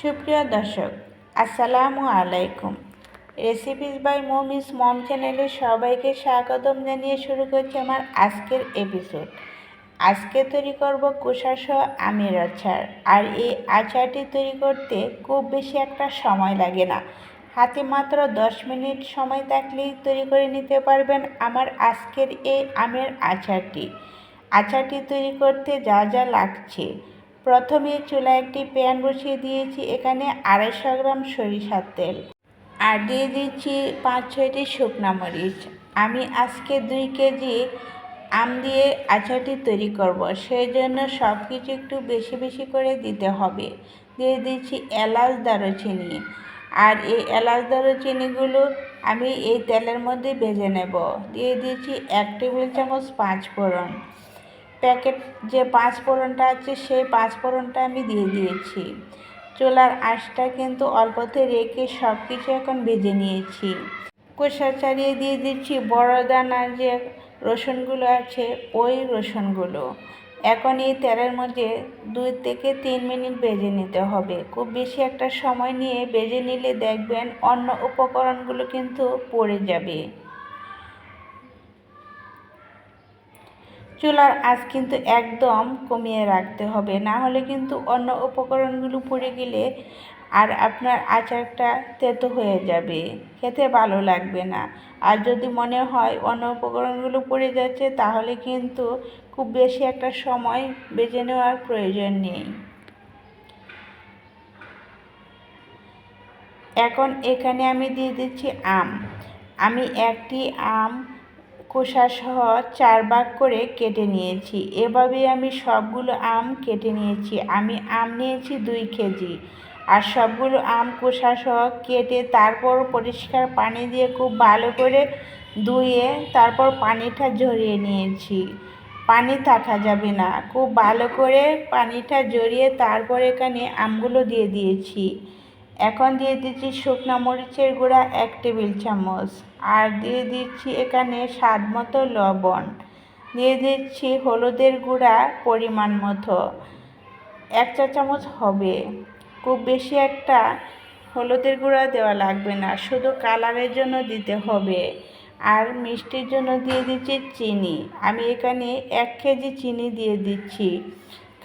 সুপ্রিয় দর্শক, আসসালামু আলাইকুম। রেসিপিস বাই মমিস মম চ্যানেলে সবাইকে স্বাগতম জানিয়ে শুরু করছি আমার আজকের এপিসোড। আজকে তৈরি করব কোষাসহ আমের আচার। আর এই আচারটি তৈরি করতে খুব বেশি একটা সময় লাগে না। হাতে মাত্র 10 মিনিট সময় থাকলেই তৈরি করে নিতে পারবেন আমার আজকের এই আমের আচারটি। আচারটি তৈরি করতে যা যা লাগছে, প্রথমে চুলায় একটি প্যান বসিয়ে দিয়েছি, এখানে 250 গ্রাম সরিষার তেল আর দিয়ে দিচ্ছি 5-6টি শুকনা মরিচ। আমি আজকে 2 কেজি আম দিয়ে আচারটি তৈরি করব, সেই জন্য সব কিছু একটু বেশি বেশি করে দিতে হবে। দিয়ে দিচ্ছি এলাচ, দারুচিনি। আর এই এলাচ দারুচিনিগুলো আমি এই তেলের মধ্যে ভেজে নেব। দিয়ে দিচ্ছি 1 টেবিল চামচ 5 ফোড়ন। প্যাকেট যে 5 ফোড়নটা আছে সেই 5 ফোড়নটা আমি দিয়ে দিয়েছি। চুলার আঁচটা কিন্তু অল্পতে রেখে সব কিছু এখন ভেজে নিয়েছি। কষা চালিয়ে দিয়ে দিচ্ছি বড় দানার যে রসুনগুলো আছে ওই রসুনগুলো। এখন এই তেলের মধ্যে 2 থেকে 3 মিনিট ভেজে নিতে হবে। খুব বেশি একটা সময় নিয়ে ভেজে নিলে দেখবেন অন্য উপকরণগুলো কিন্তু পড়ে যাবে। চুলার আঁচ কিন্তু একদম কমিয়ে রাখতে হবে, না হলে কিন্তু অন্য উপকরণগুলো পুড়ে গেলে আর আপনার আচারটা তেতো হয়ে যাবে, খেতে ভালো লাগবে না। আর যদি মনে হয় অন্য উপকরণগুলো পুড়ে যাচ্ছে তাহলে কিন্তু খুব বেশি একটা সময় ভেজে নেওয়ার প্রয়োজন নেই। এখন এখানে আমি দিয়ে দিচ্ছি আম। আমি একটি আম খোসাসহ 4 ভাগ করে কেটে নিয়েছি। এভাবে আমি সবগুলো আম কেটে নিয়েছি। আমি আম নিয়েছি 2 কেজি। আর সবগুলো আম খোসাসহ কেটে তারপর পরিষ্কার পানি দিয়ে খুব ভালো করে ধুয়ে তারপর পানিটা ঝরিয়ে নিয়েছি। পানি থাকা যাবে না, খুব ভালো করে পানিটা ঝরিয়ে তারপর এখানে আমগুলো দিয়ে দিয়েছি। এখন দিয়ে দিচ্ছি শুকনো মরিচের গুঁড়া 1 টেবিল চামচ। আর দিয়ে দিচ্ছি এখানে স্বাদ মতো লবণ। দিয়ে দিচ্ছি হলুদের গুঁড়া পরিমাণ মতো 1 চা চামচ হবে। খুব বেশি একটা হলুদের গুঁড়া দেওয়া লাগবে না, শুধু কালারের জন্য দিতে হবে। আর মিষ্টির জন্য দিয়ে দিচ্ছি চিনি। আমি এখানে 1 কেজি চিনি দিয়ে দিচ্ছি,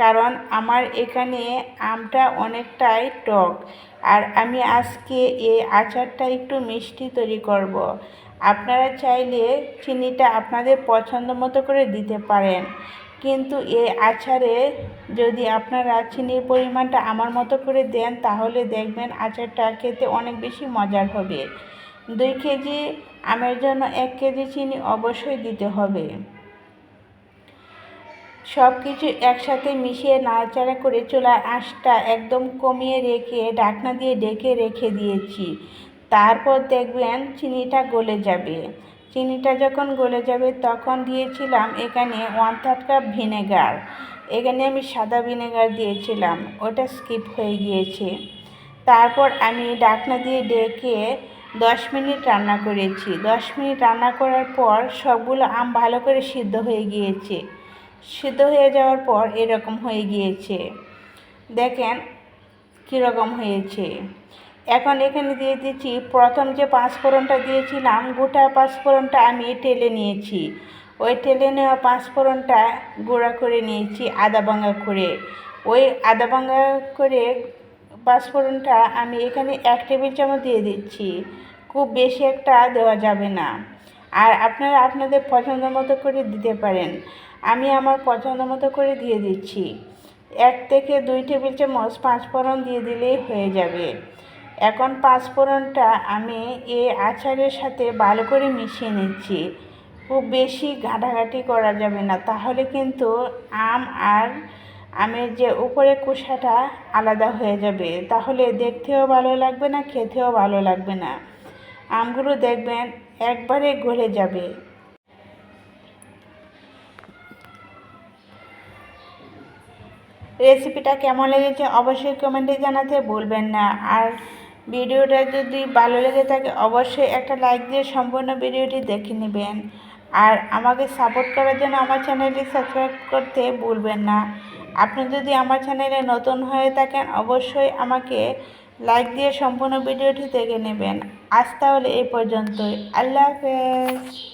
কারণ আমার এখানে আমটা অনেকটাই টক। আর আমি আজকে এই আচারটা একটু মিষ্টি তৈরি করব। আপনারা চাইলে চিনিটা আপনাদের পছন্দ মতো করে দিতে পারেন, কিন্তু এই আচারে যদি আপনারা চিনির পরিমাণটা আমার মতো করে দেন তাহলে দেখবেন আচারটা খেতে অনেক বেশি মজার হবে। 2 কেজি আমের জন্য 1 কেজি চিনি অবশ্যই দিতে হবে। সব কিছু একসাথে মিশিয়ে নাড়াচাড়া করে চুলার আঁচটা একদম কমিয়ে রেখে ঢাকনা দিয়ে ঢেকে রেখে দিয়েছি। তারপর দেখবেন চিনিটা গলে যাবে। চিনিটা যখন গলে যাবে তখন দিয়েছিলাম এখানে 1/3 কাপ ভিনেগার। এখানে আমি সাদা ভিনেগার দিয়েছিলাম, ওটা স্কিপ হয়ে গিয়েছে। তারপর আমি ঢাকনা দিয়ে ঢেকে 10 মিনিট রান্না করেছি। 10 মিনিট রান্না করার পর সবগুলো আম ভালো করে সিদ্ধ হয়ে গিয়েছে। সিদ্ধ হয়ে যাওয়ার পর এরকম হয়ে গিয়েছে, দেখেন কীরকম হয়েছে। এখন এখানে দিয়ে দিচ্ছি প্রথম যে 5 ফোড়নটা দিয়েছিলাম, গোটা 5 ফোড়নটা আমি টেলে নিয়েছি। ওই টেলে নেওয়া 5 ফোড়নটা গুঁড়া করে নিয়েছি আদা ভাঙা করে। ওই আদা ভাঙা করে 5 ফোড়নটা আমি এখানে 1 টেবিল চামচ দিয়ে দিচ্ছি। খুব বেশি একটা দেওয়া যাবে না, আর আপনারা আপনাদের পছন্দ মতো করে দিতে পারেন। আমি আমার পছন্দ মতো করে দিয়ে দিচ্ছি। 1 থেকে 2 টেবিল চামচ 5 ফোড়ন দিয়ে দিলেই হয়ে যাবে। এখন 5 ফোড়নটা আমি এই আচারের সাথে ভালো করে মিশিয়ে নিচ্ছি। খুব বেশি ঘাঁটাঘাঁটি করা যাবে না, তাহলে কিন্তু আম আর আমের যে উপরে খোসাটা আলাদা হয়ে যাবে, তাহলে দেখতেও ভালো লাগবে না, খেতেও ভালো লাগবে না। আমগুলো দেখবেন একবারে গলে যাবে। রেসিপিটা কেমন লেগেছে অবশ্যই কমেন্টে জানাতে ভুলবেন না। আর ভিডিওটা যদি ভালো লেগে থাকে অবশ্যই একটা লাইক দিয়ে সম্পূর্ণ ভিডিওটি দেখে নেবেন। আর আমাকে সাপোর্ট করার জন্য আমার চ্যানেলটি সাবস্ক্রাইব করতে ভুলবেন না। আপনি যদি আমার চ্যানেলে নতুন হয়ে থাকেন অবশ্যই আমাকে লাইক দিয়ে সম্পূর্ণ ভিডিওটি দেখে নেবেন। আজ তাহলে এই পর্যন্তই। আল্লাহ হাফেজ।